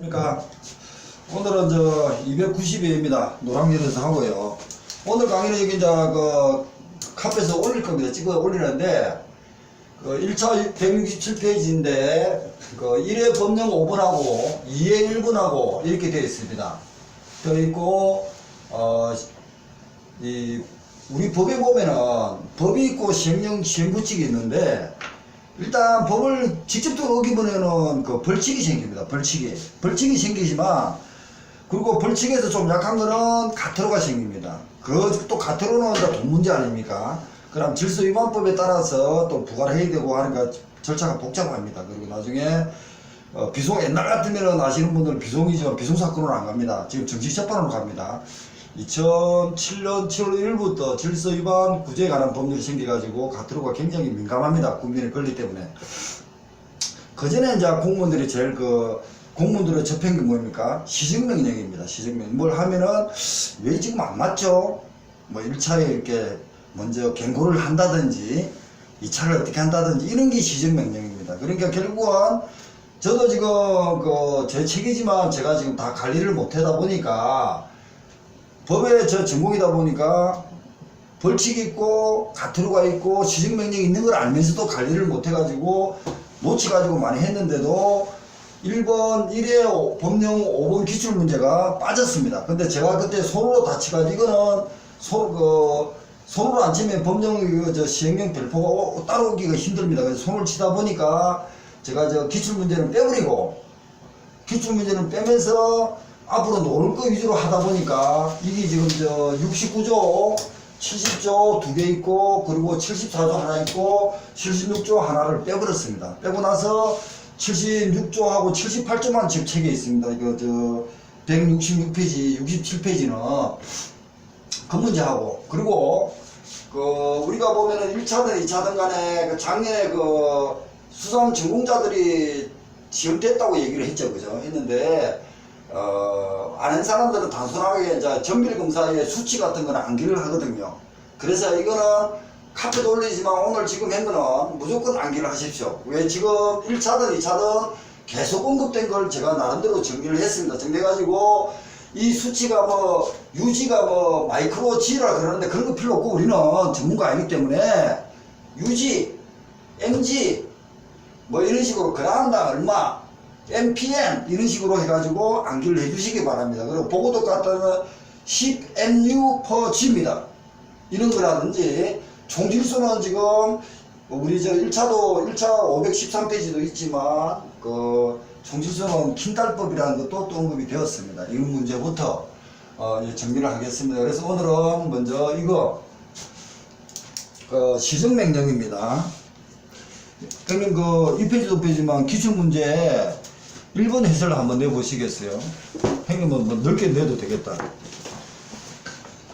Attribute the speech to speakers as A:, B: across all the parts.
A: 그러니까 오늘은 저 290회입니다. 노랑열에서 하고요. 오늘 강의는 여기 이제 그 카페에서 올릴 겁니다. 찍어 올리는데 그 1차 167페이지인데 그 1회 법령 5번하고 2회 1번하고 이렇게 되어 있습니다. 되어 있고 이 우리 법에 보면은 법이 있고 시행령 시행규칙이 있는데 일단 법을 직접적으로 어기면은 그 벌칙이 생깁니다. 벌칙이 생기지만 그리고 벌칙에서 좀 약한 거는 가태료가 생깁니다. 그 또 가태료는 돈 문제 아닙니까? 그럼 질서위반법에 따라서 또 부과를 해야 되고 하니까 절차가 복잡합니다. 그리고 나중에 비송 옛날 같으면은 아시는 분들은 비송이죠. 비송사건으로 안 갑니다. 지금 정식재판으로 갑니다. 2007년 7월 1일부터 질서위반 구제에 관한 법률이 생겨가지고 가태료가 굉장히 민감합니다. 국민의 권리 때문에. 그전에 이제 공무원들이 제일 공무원들의 접한 게 뭡니까? 시정명령입니다. 시정명령. 뭘 하면은 왜 지금 안 맞죠? 뭐 1차에 이렇게 먼저 경고를 한다든지 2차를 어떻게 한다든지 이런 게 시정명령입니다. 그러니까 결국은 저도 지금 제 책이지만 제가 지금 다 관리를 못 하다 보니까 법에 저 전공이다 보니까 벌칙이 있고 가태료가 있고 시정명령이 있는 걸 알면서도 관리를 못 해가지고 놓치가지고 많이 했는데도 1회 법령 5번 기출 문제가 빠졌습니다. 근데 제가 그때 손으로 다치가지고 이거는 손으로 안 치면 법령 시행령 별표가 따라오기가 힘듭니다. 그래서 손을 치다 보니까 제가 기출 문제는 빼버리고 기출 문제는 빼면서 앞으로 노를 거 위주로 하다 보니까 이게 지금 69조 70조 두 개 있고 그리고 74조 하나 있고 76조 하나를 빼버렸습니다. 빼고 나서 76조하고 78조만 지금 책에 있습니다. 이거 166페이지 67페이지는 그 문제하고 그리고 우리가 보면은 1차든 2차든 간에 작년에 수상 전공자들이 지원됐다고 얘기를 했죠. 그죠? 했는데 아는 사람들은 단순하게 이제 정밀검사의 수치 같은 거는 암기를 하거든요. 그래서 이거는 카페도 올리지만 오늘 지금 한 거는 무조건 암기를 하십시오. 왜 지금 1차든 2차든 계속 언급된 걸 제가 나름대로 정리를 했습니다. 정리해가지고 이 수치가 유지가 마이크로 G라 그러는데 그런 거 필요 없고 우리는 전문가 아니기 때문에 유지, MG 이런 식으로 그람당 얼마 MPM 이런 식으로 해가지고 암기를 해주시기 바랍니다. 그리고 보고도 갖다는 10MU per G입니다. 이런 거라든지 총질수는 지금 우리 1차 513페이지도 있지만 총질수는 킨달법이라는 것도 또 언급이 되었습니다. 이 문제부터 정리를 하겠습니다. 그래서 오늘은 먼저 이거 시정명령입니다. 그러면 2페이지 5페이지만 기출문제 1번 해설을 한번 내보시겠어요? 형님은 넓게 내도 되겠다.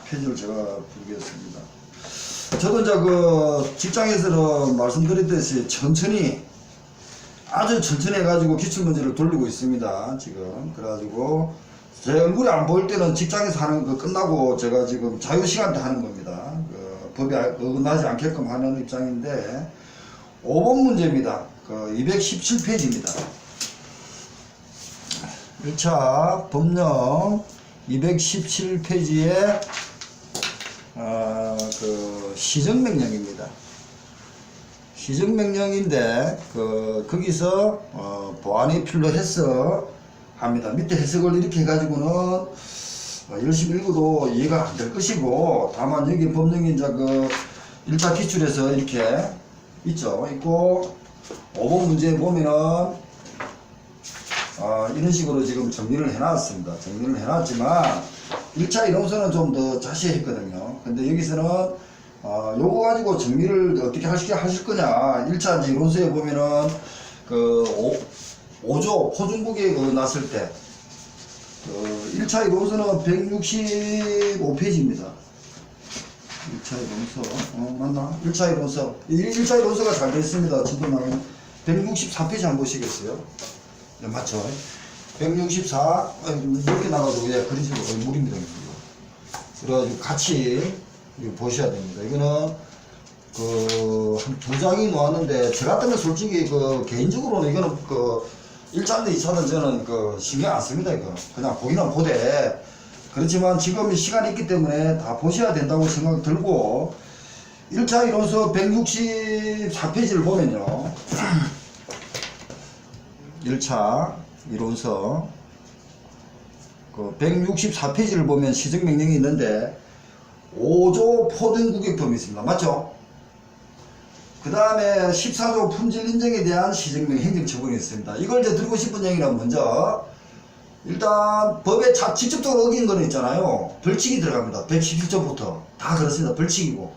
A: 페이지를 제가 부르겠습니다. 저도 이제 직장에서는 말씀드렸듯이 천천히 아주 천천히 해가지고 기출문제를 돌리고 있습니다. 지금 그래가지고 제 얼굴이 안 보일 때는 직장에서 하는 거 끝나고 제가 지금 자유시간 때 하는 겁니다. 법에 어긋나지 않게끔 하는 입장인데 5번 문제입니다. 217페이지입니다. 1차 법령 217페이지에 시정명령입니다. 시정명령인데 거기서 보완이 필요해서 합니다. 밑에 해석을 이렇게 해가지고는 열심히 읽어도 이해가 안 될 것이고 다만 여기 법령이 이제 1차 기출에서 이렇게 있고 5번 문제에 보면은 이런 식으로 지금 정리를 해놨습니다. 정리를 해놨지만 1차 이론서는 좀 더 자세히 했거든요. 근데 여기서는 요거 가지고 정리를 어떻게 하실 거냐. 1차 이론서에 보면은 5조 포준국에 났을 때 1차 이론서는 165페이지입니다. 1차 이론서 맞나? 1차 이론서 1차 이론서가 잘 되어 있습니다. 지금 164페이지 한번 보시겠어요? 네, 맞죠? 164 이렇게 나가도 그리지 무리입니다. 그래가지고 같이 보셔야 됩니다. 이거는 한 2장이 나왔는데 저 같으면 솔직히 개인적으로는 이거는 1차든 2차든 저는 신경 안 씁니다. 그냥 보기는 보되. 그렇지만 지금 시간이 있기 때문에 다 보셔야 된다고 생각이 들고, 1차 이론서 164페이지를 보면요. 1차 이론서 164페이지를 보면 시정명령이 있는데 5조 포등구객범이 있습니다. 맞죠? 그 다음에 14조 품질 인정에 대한 시정명 행정처분이 있습니다. 이걸 이제 드리고 싶은 얘기는 먼저 일단 법에 직접적으로 어긴 거는 있잖아요. 벌칙이 들어갑니다. 111조부터 다 그렇습니다. 벌칙이고.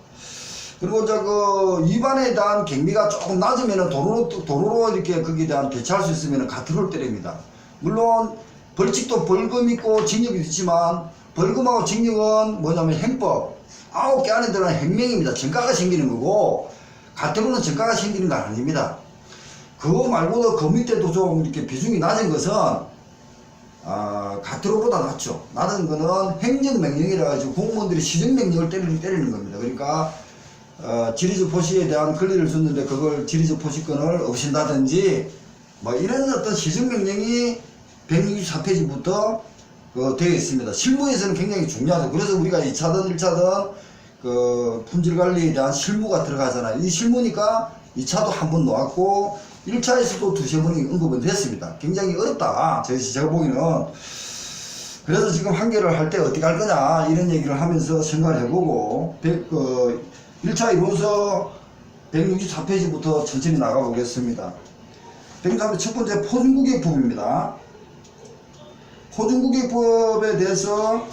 A: 그리고 이제 위반에 대한 경비가 조금 낮으면은 도로로 이렇게 거기에 대한 대처할 수 있으면 가트로를 때립니다. 물론 벌칙도 벌금 있고 징역이 있지만 벌금하고 징역은 뭐냐면 행법 9개 안에 들어가는 행명입니다. 전가가 생기는 거고 가트로는 전가가 생기는 건 아닙니다. 그거 말고도 그 밑에도 좀 이렇게 비중이 낮은 것은 가트로보다 낮죠. 낮은 거는 행정명령이라 가지고 공무원들이 시정명령을 때리는 겁니다. 그러니까 지리적 포시에 대한 권리를 줬는데 그걸 지리적 포시권을 없앤다든지 뭐 이런 어떤 시정명령이 164페이지부터 되어 있습니다. 실무에서는 굉장히 중요하죠. 그래서 우리가 2차든 1차든 품질관리에 대한 실무가 들어가잖아요. 이 실무니까 2차도 한 번 놓았고 1차에서도 두세 번이 언급은 됐습니다. 굉장히 어렵다. 제가 보기에는. 그래서 지금 한계를 할 때 어떻게 할 거냐 이런 얘기를 하면서 생각을 해보고 1차 이론서 164페이지부터 천천히 나가 보겠습니다. 164페이지 첫 번째 포준구객법입니다. 포준구객법에 대해서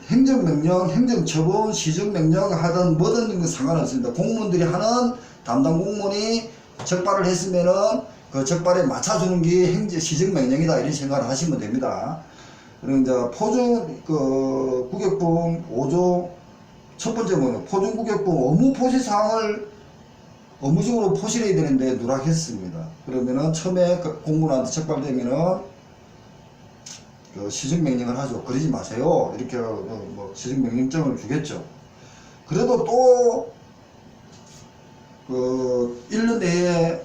A: 행정명령, 행정처분, 시정명령 하든 뭐든 상관없습니다. 공무원들이 하는 담당 공무원이 적발을 했으면은 그 적발에 맞춰주는 게 시정명령이다 이런 생각을 하시면 됩니다. 그리고 이제 구객법 5조 첫 번째 뭐냐, 포준구객법 업무 포시 사항을 업무적으로 포시를 해야 되는데 누락했습니다. 그러면은 처음에 공무원한테 적발되면은 시정명령을 하죠. 그러지 마세요. 이렇게 시정명령장을 주겠죠. 그래도 또 1년 내에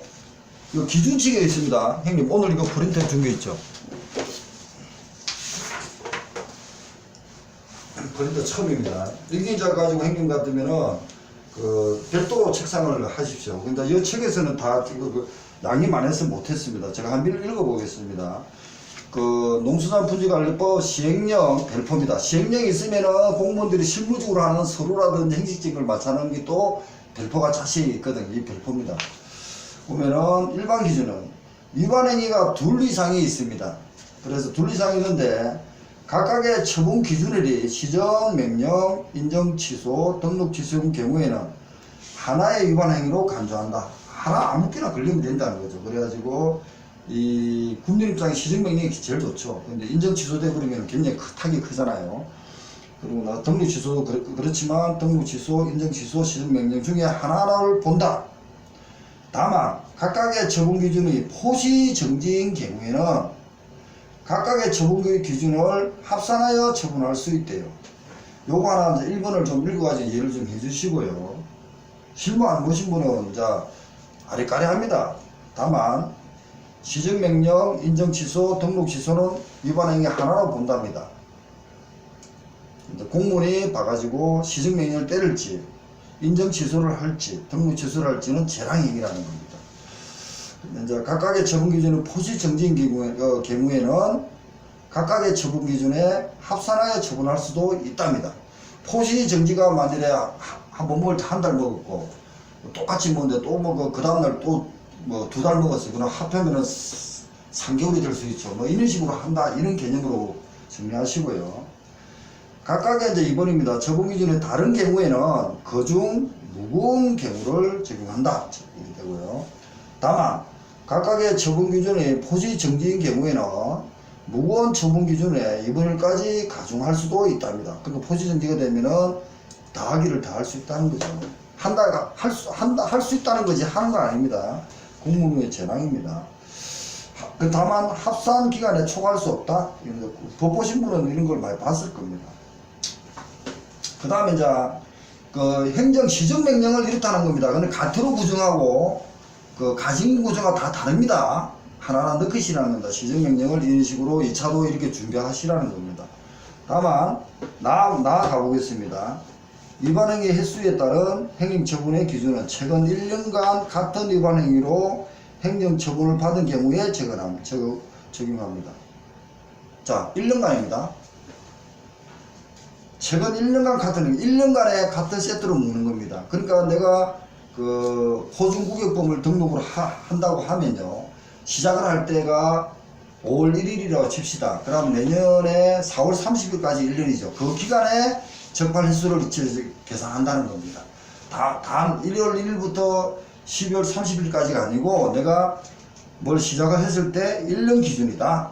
A: 기준치가 있습니다. 형님 오늘 이거 프린트 준 게 있죠. 프린트 처음입니다. 이게 이제 가지고 형님 같으면은 별도로 책상을 하십시오. 근데 이 책에서는 다 양이 많아서 못했습니다. 제가 한번 읽어보겠습니다. 농수산품질관리법 시행령 별표입니다. 시행령이 있으면은 공무원들이 실무적으로 하는 서류라든지 행식직을 맞춰놓은 게 또 별표가 자세히 있거든요. 이 별표입니다. 보면은 일반 기준은 위반 행위가 둘 이상이 있습니다. 그래서 둘 이상이 있는데 각각의 처분 기준일이 시정, 명령, 인정, 취소, 등록 취소인 경우에는 하나의 위반 행위로 간주한다. 하나 아무렇게나 걸리면 된다는 거죠. 그래가지고 이 국민 입장에 시정명령이 제일 좋죠. 근데 인정 취소돼 버리면 굉장히 타격이 크잖아요. 그리고 등록 취소도 그렇지만 등록 취소, 인정 취소, 시정명령 중에 하나를 본다. 다만 각각의 처분 기준이 포시 정지인 경우에는 각각의 처분 기준을 합산하여 처분할 수 있대요. 요거 하나 이제 1번을 좀 읽어가지고 예를 좀 해주시고요. 실무 안 보신 분은 이제 아리까리합니다. 다만 시정명령, 인정취소, 등록취소는 위반행위 하나로 본답니다. 공무원이 봐가지고 시정명령을 때릴지 인정취소를 할지 등록취소를 할지는 재량행위라는 겁니다. 이제 각각의 처분 기준은 포시정지인 경우에는 각각의 처분 기준에 합산하여 처분할 수도 있답니다. 포시정지가 만일에 한 번 먹을 때 한 달 먹었고 똑같이 먹는데 또 먹어 그 다음날 또 뭐 2달 먹었어요. 그럼 합하면은 3개월이 될 수 있죠. 뭐 이런 식으로 한다 이런 개념으로 정리하시고요. 각각의 이제 2번입니다. 처분 기준의 다른 경우에는 그중 무거운 경우를 적용한다 이렇게 되고요. 다만 각각의 처분 기준의 포시 정지인 경우에는 무거운 처분 기준에 2번일까지 가중할 수도 있답니다. 그러니까 포시 정지가 되면은 더하기를 더할 수 있다는 거죠. 할 수 있다는 거지 하는 건 아닙니다. 공무원의 재량입니다. 다만 합산 기간에 초과할 수 없다. 법 보신 분은 이런 걸 많이 봤을 겁니다. 그 다음에 이제 행정 시정명령을 이렇다는 겁니다. 근데 가트로 부정하고 그 가진 구조가 다 다릅니다. 하나하나 넣으시라는 겁니다. 시정명령을 이런 식으로 2차도 이렇게 준비하시라는 겁니다. 다만 나아가 보겠습니다. 위반행위 횟수에 따른 행정처분의 기준은 최근 1년간 같은 위반행위로 행정처분을 받은 경우에 적용합니다. 자, 1년간입니다. 최근 1년간 같은 1년간에 같은 세트로 묶는 겁니다. 그러니까 내가 그 호중구격범을 등록을 한다고 하면요, 시작을 할 때가 5월 1일이라고 칩시다. 그럼 내년에 4월 30일까지 1년이죠. 그 기간에 적발 횟수를 계산한다는 겁니다. 단 1월 1일부터 12월 30일까지가 아니고 내가 뭘 시작을 했을 때 1년 기준이다.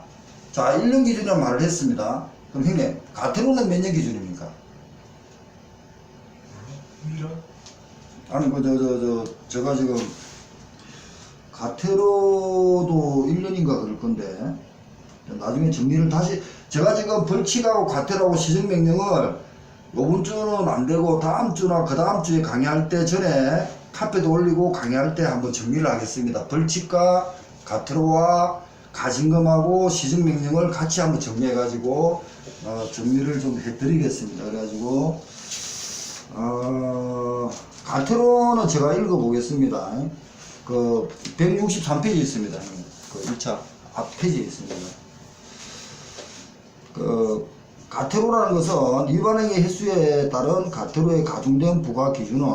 A: 자, 1년 기준이라는 말을 했습니다. 그럼 형님, 가태료는 몇 년 기준입니까?
B: 1년?
A: 아니, 제가 지금 가태료도 1년인가 그럴 건데, 나중에 정리를 다시, 제가 지금 벌칙하고 가태료하고 시정명령을 요번 주는 안 되고 다음 주나 그 다음 주에 강의할 때 전에 카페도 올리고 강의할 때 한번 정리를 하겠습니다. 벌칙과 가태료와 가징금하고 시정명령을 같이 한번 정리해가지고 정리를 좀 해드리겠습니다. 그래가지고 가태료는 제가 읽어보겠습니다. 그 163페이지 있습니다. 그 1차 앞 페이지에 있습니다. 그 가태료라는 것은 위반행위 횟수에 따른 가태료의 가중된 부과 기준은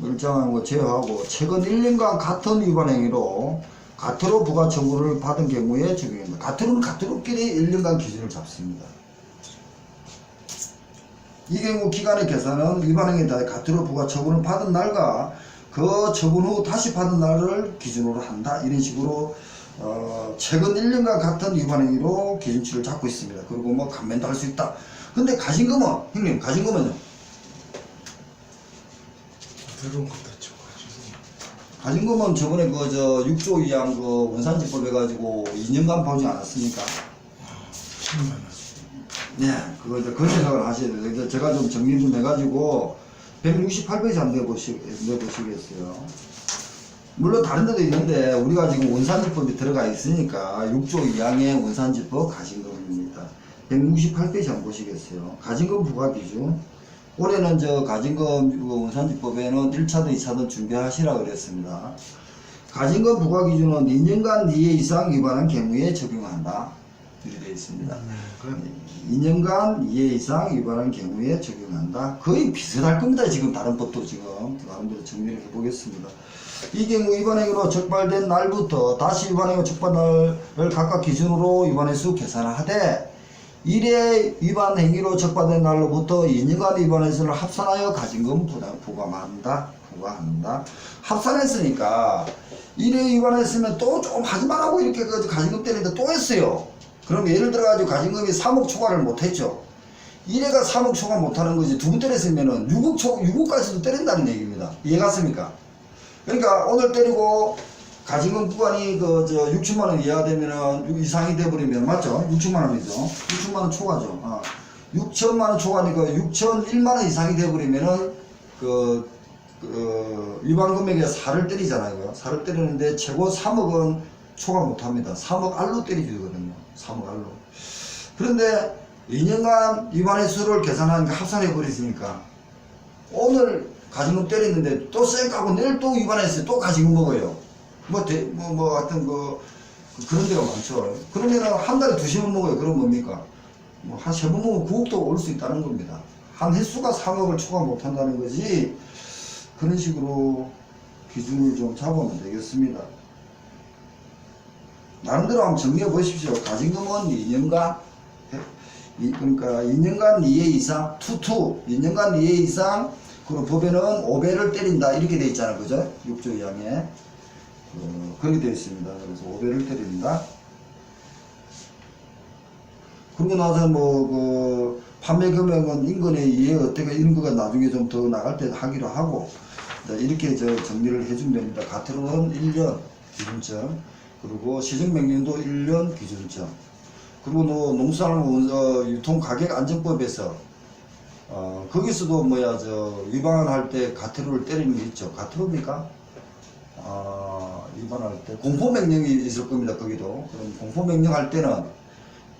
A: 일정한 거 제외하고 최근 1년간 같은 위반행위로 가태료 부과 처분을 받은 경우에 적용합니다. 가태료는 가태료끼리 1년간 기준을 잡습니다. 이 경우 기간의 계산은 위반행위에 대해 가태료 부과 처분을 받은 날과 그 처분 후 다시 받은 날을 기준으로 한다. 이런 식으로 최근 1년간 같은 위반행위로 기준치를 잡고 있습니다. 그리고 뭐 감면도 할 수 있다. 근데 가징금은, 형님, 가징금은요?
B: 들은 것 같죠.
A: 가징금은 저번에 6조 2항 그 원산지법 해가지고 2년간 보지 않았습니까?
B: 10만 원.
A: 네, 그거 이제 그런 생각을 하셔야 돼요. 제가 좀 정리 좀 해가지고 168페이지 한번 내보시겠어요. 물론 다른 데도 있는데 우리가 지금 원산지법이 들어가 있으니까 6조 2항의 원산지법 가징금입니다. 168페이지 한번 보시겠어요. 가징금 부과 기준. 올해는 가징금 원산지법에는 1차든 2차든 준비하시라 그랬습니다. 가징금 부과 기준은 2년간 이해 이상 위반한 경우에 적용한다. 이렇게 되어 있습니다. 2년간 이해 이상 위반한 경우에 적용한다. 거의 비슷할 겁니다. 지금 다른 법도 지금 나름대로 정리를 해보겠습니다. 이 경우 위반행위로 적발된 날부터 다시 위반행위로 적발날을 각각 기준으로 위반횟수 계산하되 1회 위반행위로 적발된 날로부터 2년간 위반횟수를 합산하여 가징금 부과한다. 합산했으니까 1회 위반했으면 또 조금 하지만 하고 이렇게 가징금 때리는데 또 했어요. 그럼 예를 들어가지고 가징금이 3억 초과를 못했죠. 1회가 3억 초과 못하는 거지. 두 번 때렸으면은 6억까지도 때린다는 얘기입니다. 이해갔습니까? 그러니까 오늘 때리고 가징금 구간이 6천만 원 이하 되면은 이상이 돼버리면 맞죠? 6천만 원이죠. 6천만 원 초과죠. 6천만 원 초과니까 6,001만 원 이상이 돼버리면은 위반 금액에 4를 때리잖아요. 4를 때리는데 최고 3억은 초과 못합니다. 3억 알로 때려주거든요. 3억 알로. 그런데 2년간 위반 횟수를 계산하니까 합산해버리니까 오늘 가징금 때렸는데 또 쌩까고 내일 또 위반했어요. 또 가징금 먹어요. 하여튼 그런 데가 많죠. 그러면 한 달에 2번 먹어요. 그럼 뭡니까? 한 3번 먹으면 9억도 올 수 있다는 겁니다. 한 횟수가 3억을 초과 못한다는 거지. 그런 식으로 기준을 좀 잡으면 되겠습니다. 나름대로 한번 정리해 보십시오. 가징금은 2년간, 그러니까 2년간 이해 이상, 2년간 이해 이상, 그리고 법에는 5배를 때린다. 이렇게 되어 있잖아요. 그죠? 6조 2항에. 그렇게 되어 있습니다. 그래서 5배를 때린다. 그러고 나서 판매 금액은 인근에 의해 어떻게 이런 거가 나중에 좀 더 나갈 때 하기로 하고, 이렇게 정리를 해주면 됩니다. 가태료는 1년 기준점. 그리고 시정명령도 1년 기준점. 그리고 농수산물 유통가격안전법에서 거기서도 위반할 때 가태료를 때리는 게 있죠. 가태료입니까? 위반할 때 공포명령이 있을 겁니다. 거기도. 그럼 공포명령 할 때는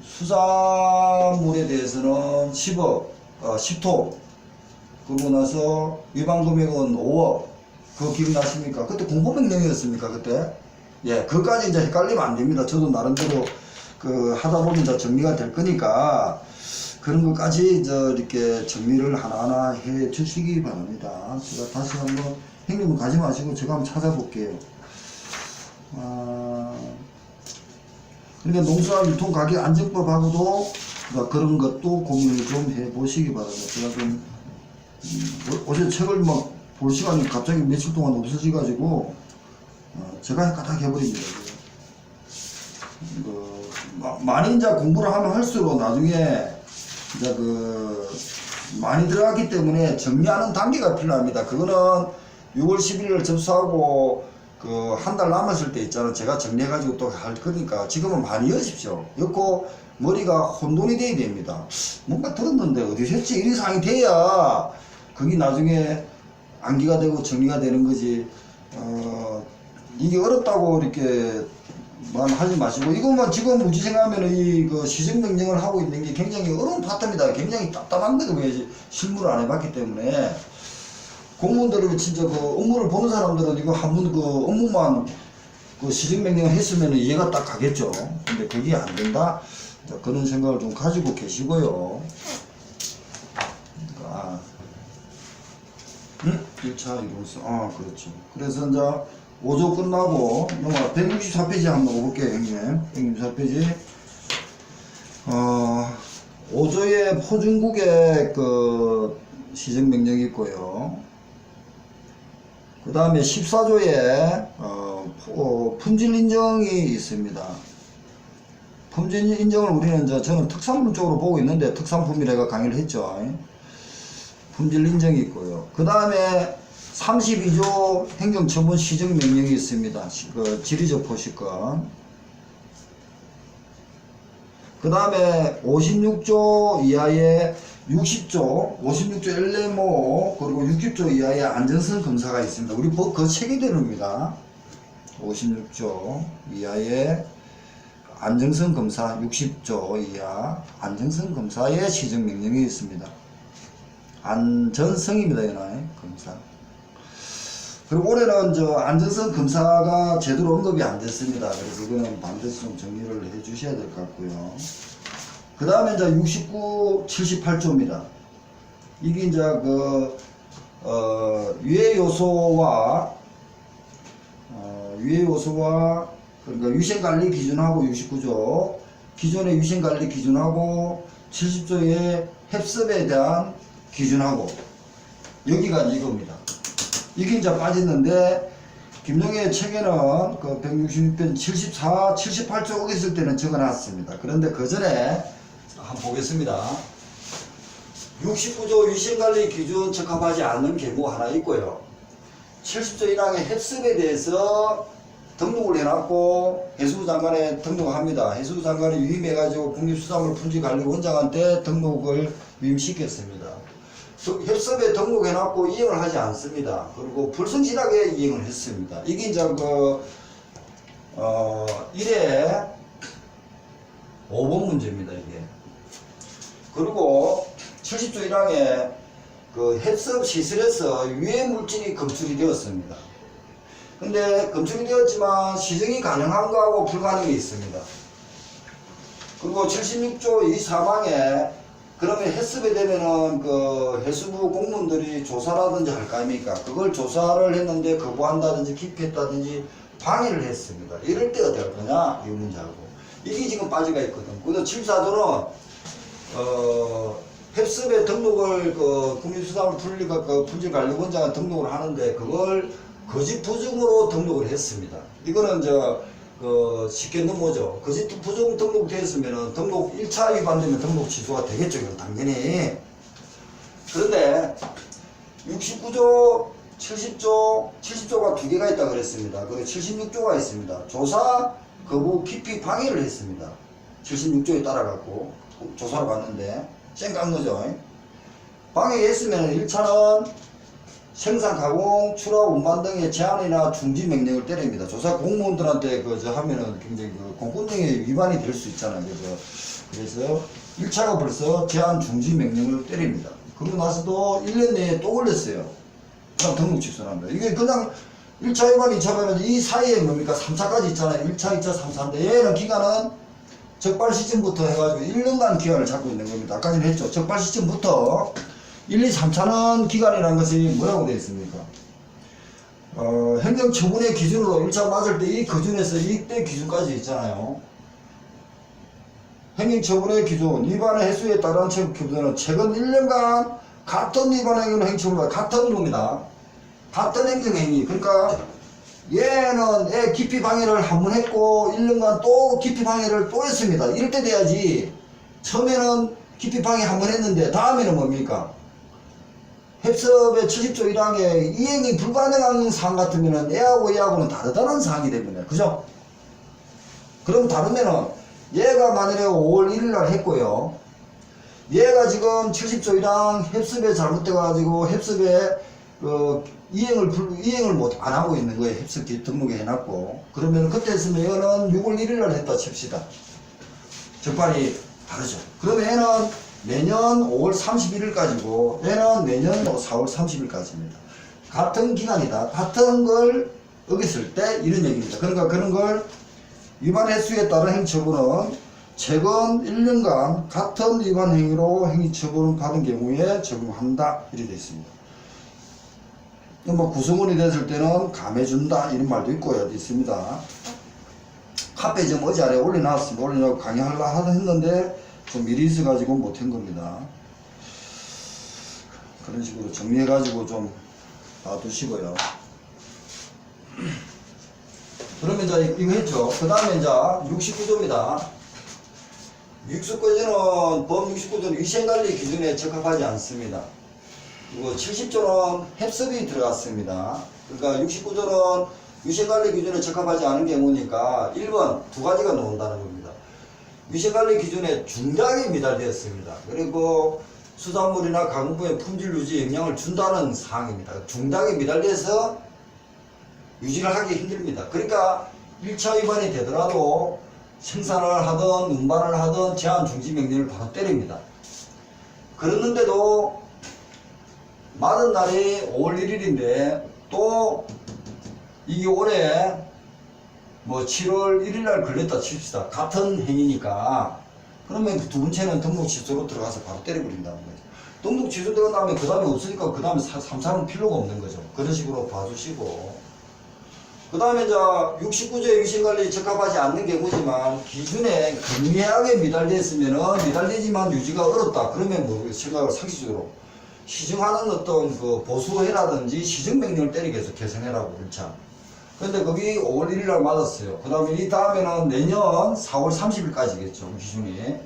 A: 수산물에 대해서는 10억, 10톤. 그러고 나서 위반 금액은 5억. 그거 기억나십니까? 그때 공포명령이었습니까? 그때? 예, 그까지 이제 헷갈리면 안 됩니다. 저도 나름대로 하다 보면 이제 정리가 될 거니까 그런 것까지 이렇게 정리를 하나하나 해 주시기 바랍니다. 제가 다시 한번 형님은 가지 마시고 제가 한번 찾아볼게요. 그러니까 농수산유통가격안정법하고도 그런 것도 고민을 좀 해보시기 바랍니다. 제가 좀 어제 책을 막 볼 시간이 갑자기 며칠 동안 없어져가지고 제가 까닥 해버립니다. 많이 이제 공부를 하면 할수록 나중에 이제 많이 들어갔기 때문에 정리하는 단계가 필요합니다. 그거는 6월 11일 접수하고 한 달 남았을 때 있잖아. 제가 정리해가지고 또 할 거니까 지금은 많이 여십시오. 엮고 머리가 혼돈이 돼야 됩니다. 뭔가 들었는데 어디서 했지? 이런 상황이 돼야 그게 나중에 암기가 되고 정리가 되는 거지. 이게 어렵다고 이렇게 만 하지 마시고, 이것만 지금 우지 생각하면 시정명령을 하고 있는 게 굉장히 어려운 파트입니다. 굉장히 답답합니다. 왜 실무를 안 해봤기 때문에. 공무원들이 진짜 업무를 보는 사람들은 이거 한번 업무만 시정명령을 했으면 이해가 딱 가겠죠. 근데 그게 안 된다. 그런 생각을 좀 가지고 계시고요. 1차 이로써. 그렇죠. 그래서 이제 5조 끝나고, 164페이지 한번 넣어볼게요, 형님. 164페이지. 5조의 포중국의 시정명령이 있고요. 그 다음에 14조에, 품질인정이 있습니다. 품질인정을 우리는 저는 특산물 쪽으로 보고 있는데, 특산품이라가 강의를 했죠. 품질 인정이 있고요. 그 다음에 32조 행정처분 시정명령이 있습니다. 지리적 포식권. 그 다음에 56조 이하의 60조, 56조 LMO, 그리고 60조 이하의 안전성 검사가 있습니다. 우리 법 그 체계대로입니다. 56조 이하의 안정성 검사, 60조 이하 안정성 검사의 시정명령이 있습니다. 안전성입니다, 이날 검사. 그리고 올해는 안전성 검사가 제대로 언급이 안 됐습니다. 그래서 이거는 반드시 좀 정리를 해 주셔야 될 것 같고요. 그 다음에 이제 69, 78조입니다. 이게 이제 유해 요소와 그러니까 위생관리 기준하고 69조, 기존의 위생관리 기준하고 70조의 햅습에 대한 기준하고, 여기가 이겁니다. 이게 이제 빠졌는데, 김용의 책에는 166편 74, 78조 어겼을 때는 적어놨습니다. 그런데 그 전에 한번 보겠습니다. 69조 위생관리 기준 적합하지 않는 경우 하나 있고요. 70조 1항의 햅습에 대해서 등록을 해놨고 해수부 장관에 등록합니다. 해수부 장관이 위임해가지고 국립수산물 품질관리원장한테 등록을 위임시켰습니다. 햅습에 등록해놨고 이행을 하지 않습니다. 그리고 불성실하게 이행을 했습니다. 이게 이제 1회 5번 문제입니다. 이게. 그리고 70조 1항에 햅습 시설에서 유해 물질이 검출이 되었습니다. 근데 검출이 되었지만 시정이 가능한 거하고 불가능이 있습니다. 그리고 76조 이 사망에 그러면 햅습이 되면은 해수부 공무원들이 조사라든지 할 거 아닙니까? 그걸 조사를 했는데 거부한다든지 기피했다든지 방해를 했습니다. 이럴 때 어떻게 할 거냐? 이 문제하고. 이게 지금 빠져가 있거든. 그래서 74조는 햅습에 등록을 국립수산물 품질관리원장은 등록을 하는데 그걸 거짓 부정으로 등록을 했습니다. 이거는 쉽게 넘어죠. 거짓 부정 등록되었으면 등록 1차 위반되면 등록 취소가 되겠죠. 이건 당연히. 그런데 69조, 70조가 두 개가 있다 그랬습니다. 그리고 76조가 있습니다. 조사 거부 기피 방해를 했습니다. 76조에 따라갖고 조사를 받는데 쌩 깐 거죠. 방해했으면 1차는 생산, 가공, 출하, 운반 등의 제한이나 중지 명령을 때립니다. 조사 공무원들한테 그저 하면은 굉장히 그 공권력의 위반이 될 수 있잖아요. 그래서 1차가 벌써 제한 중지 명령을 때립니다. 그러고 나서도 1년 내에 또 걸렸어요. 그럼 등록 취소합니다. 이게 그냥 1차 위반, 2차 위반 이 사이에 뭡니까? 3차까지 있잖아요. 1차, 2차, 3차인데 얘는 기간은 적발 시점부터 해가지고 1년간 기간을 잡고 있는 겁니다. 아까 전에 했죠. 적발 시점부터 1, 2, 3차는 기간이라는 것이 뭐라고 되어 있습니까? 행정처분의 기준으로 1차 맞을 때 이 기준에서 이때 기준까지 있잖아요. 행정처분의 기준, 위반 횟수에 따른 처분은 최근 1년간 같은 위반 행위는 행처분과 같은 겁니다. 같은 행정행위. 그러니까 얘는 애 기피 방해를 한 번 했고 1년간 또 기피 방해를 또 했습니다. 이럴 때 돼야지. 처음에는 기피 방해 한 번 했는데 다음에는 뭡니까? heb섭의 70조 1항에 이행이 불가능한 사항 같으면은 얘하고는 다르다는 사항이 됩니다. 그죠? 그럼 다르면은 얘가 만일에 5월 1일 날 했고요. 얘가 지금 70조 1항 heb섭에 잘못돼가지고 heb섭에 이행을 안 하고 있는 거예요. heb섭 등록에 해놨고. 그러면 그때 했으면 얘는 6월 1일 날 했다 칩시다. 적발이 다르죠. 그러면 얘는 내년 5월 31일까지고 얘는 내년 4월 30일까지입니다. 같은 기간이다. 같은 걸 어겼을 때 이런 얘기입니다. 그러니까 그런 걸 위반 횟수에 따른 행위처분은 최근 1년간 같은 위반 행위로 행위처분을 받은 경우에 적용한다. 이렇게 되어 있습니다. 뭐 구성원이 됐을 때는 감해준다 이런 말도 있고요. 있습니다. 카페 좀 어제 아래 올려놨습니다. 올려놓고 강의하려고 했는데 좀 미리 있어가지고 못한 겁니다. 그런 식으로 정리해가지고 좀 놔두시고요. 그러면 이제 이거 했죠. 그 다음에 이제 69조입니다. 69조는 법 69조는 위생관리 기준에 적합하지 않습니다. 그리고 70조는 heb섭이 들어갔습니다. 그러니까 69조는 위생관리 기준에 적합하지 않은 경우니까 1번 두 가지가 나온다는 겁니다. 위생관리 기준에 중대하게 미달되었습니다. 그리고 수산물이나 가공품의 품질 유지에 영향을 준다는 사항입니다. 중대하게 미달돼서 유지를 하기 힘듭니다. 그러니까 1차 위반이 되더라도 생산을 하든 운반을 하든 제한 중지 명령을 바로 때립니다. 그랬는데도 맞은 날이 5월 1일인데 또 이게 올해 뭐 7월 1일 날 걸렸다 칩시다. 같은 행위니까. 그러면 두 번째는 등록 취소로 들어가서 바로 때려버린다는 거죠. 등록 취소 들어간 다음에 그 다음에 없으니까 그 다음에 3차는 필요가 없는 거죠. 그런 식으로 봐주시고. 그 다음에 이제 69조의 위생관리에 적합하지 않는 경우지만 기준에 경미하게 미달됐으면은 미달되지만 유지가 어렵다. 그러면 뭐 생각을 상식적으로 시정하는 어떤 그 보수해라든지 시정명령을 때리게 해서 개선해라고 1차. 근데 거기 5월 1일 날 맞았어요. 그 다음에 이 다음에는 내년 4월 30일까지겠죠. 기준이.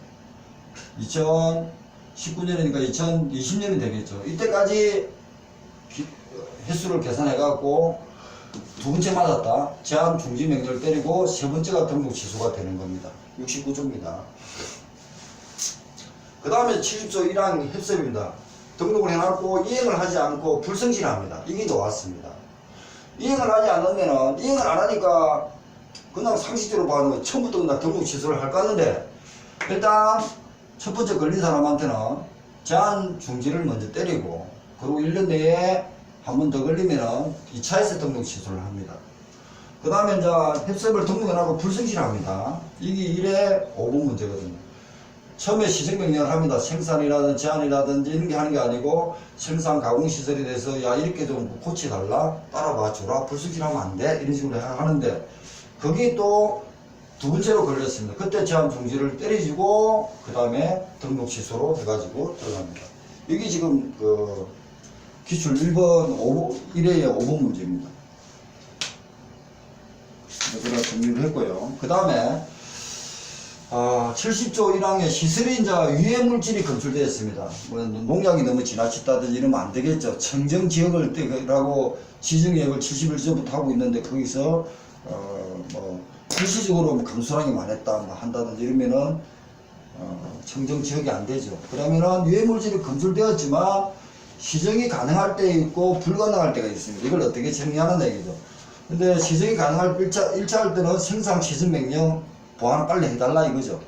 A: 2019년이니까 2020년이 되겠죠. 이때까지 횟수를 계산해갖고 두 번째 맞았다. 제한 중지 명령을 때리고 세 번째가 등록 취소가 되는 겁니다. 69조입니다. 그 다음에 70조 1항 heb섭입니다. 등록을 해놨고 이행을 하지 않고 불성실합니다. 이게 나왔습니다. 이행을 하지 않으면은 이행을 안 하니까 그냥 상식적으로 봐도 처음부터 그냥 등록 취소를 할 거는데 일단 첫 번째 걸린 사람한테는 제한 중지를 먼저 때리고 그리고 1년 내에 한 번 더 걸리면은 2차에서 등록 취소를 합니다. 그 다음에 이제 heb섭을 등록해놓고 불성실합니다. 이게 1회 5분 문제거든요. 처음에 시정명령을 합니다. 생산이라든지 제한이라든지 이런 게 하는 게 아니고 생산 가공시설에 대해서 야 이렇게 좀 고치달라 따라봐 주라 불성실하면 안 돼 이런 식으로 하는데 거기 또 두 번째로 걸렸습니다. 그때 제한 중지를 때려주고 그 다음에 등록 취소로 해가지고 들어갑니다. 여기 지금 그 기출 1번 1회의 5번 문제입니다. 제가 정리를 했고요. 그 다음에 70조 1항에 시설이 이제 유해 물질이 검출되었습니다. 뭐 농약이 너무 지나쳤다든지 이러면 안 되겠죠. 청정 지역을 떼라고 지정역을 71조부터 하고 있는데 거기서 뭐 일시적으로 뭐 감소량이 많았다 뭐 한다든지 이러면은 청정 지역이 안 되죠. 그러면은 유해 물질이 검출되었지만 시정이 가능할 때 있고 불가능할 때가 있습니다. 이걸 어떻게 정리하는 얘기죠. 근데 시정이 가능할 1차 할 때는 생산 시정 명령 보완 빨리 해달라 이거죠.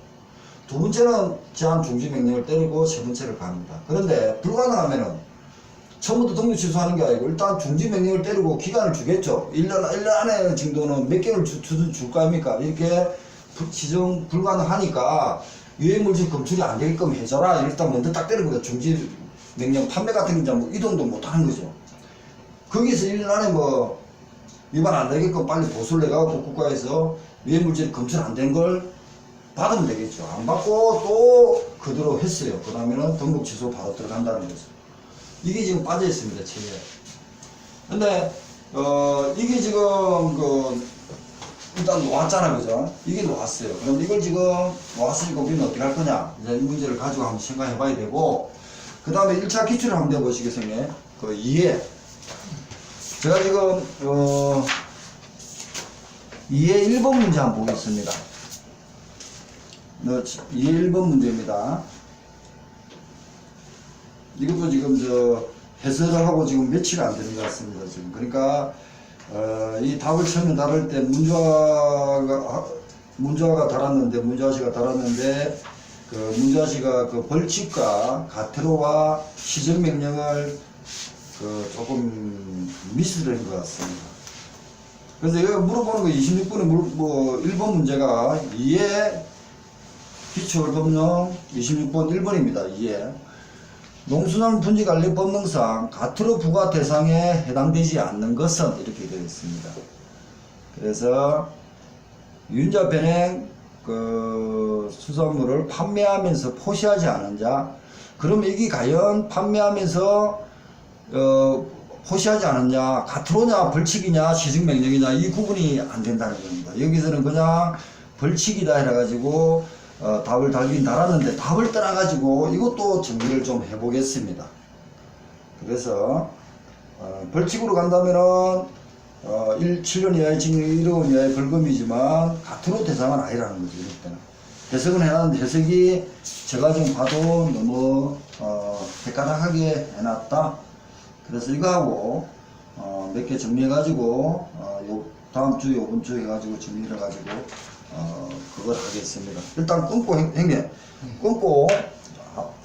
A: 두 번째는 제한 중지 명령을 때리고 세 번째를 갑니다. 그런데 불가능하면은 처음부터 등록 취소하는 게 아니고 일단 중지 명령을 때리고 기간을 주겠죠. 1년 안에 정도는 몇 개월 줄 거 아닙니까? 이렇게 시정 불가능하니까 유해물질 검출이 안 되게끔 해줘라. 일단 먼저 딱 때리고 중지 명령 판매 같은 게 뭐 이동도 못 하는 거죠. 거기서 1년 안에 뭐 위반 안 되게끔 빨리 보수를 해가지고 국가에서 유해물질 검출 안 된 걸 받으면 되겠죠. 안 받고 또 그대로 했어요. 그 다음에는 등록 취소 바로 들어간다는 거죠. 이게 지금 빠져 있습니다, 체계에. 근데, 이게 지금, 일단 놓았잖아, 그죠? 이게 놓았어요. 그럼 이걸 지금 놓았으니까 우리는 어떻게 할 거냐? 이제 이 문제를 가지고 한번 생각해 봐야 되고, 그 다음에 1차 기출을 한번 내보시겠어요? 그 이해. 제가 지금, 이해 1번 문제 한번 보겠습니다. 이해 1번 문제입니다. 이것도 지금 해설을 하고 지금 며칠 안 되는 것 같습니다. 지금 그러니까 이 답을 처음에 다룰 때 문좌가 달았는데 그 문좌씨가 그 벌칙과 가태료와 시정 명령을 그 조금 미스를 한 것 같습니다. 그래서 여기 물어보는 거 26번에 1번 문제가 이해 기초법령 26번 1번입니다. 이해 농수산 분지관리법령상 가태료 부과 대상에 해당되지 않는 것은 이렇게 되어 있습니다. 그래서 유인자 변행 그 수산물을 판매하면서 포시하지 않은 자, 그러면 이게 과연 판매하면서 포시하지 않았냐, 가태료냐, 벌칙이냐, 시정명령이냐 이 구분이 안 된다는 겁니다. 여기서는 그냥 벌칙이다 해가지고 답을 달긴 달았는데 답을 떠나가지고 이것도 정리를 좀 해보겠습니다. 그래서 벌칙으로 간다면은 7년 이하의 징역 1억 이하의 벌금이지만 가태료 대상은 아니라는 거죠. 이럴 때는 해석은 해놨는데 해석이 제가 좀 봐도 너무 헷갈하게 해놨다. 그래서 이거하고 몇 개 정리해가지고 다음 주 요번 주 해가지고 정리를 해가지고 그걸 하겠습니다. 일단 끊고 형님 끊고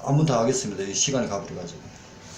A: 한 번 더 하겠습니다. 이 시간이 가버려가지고.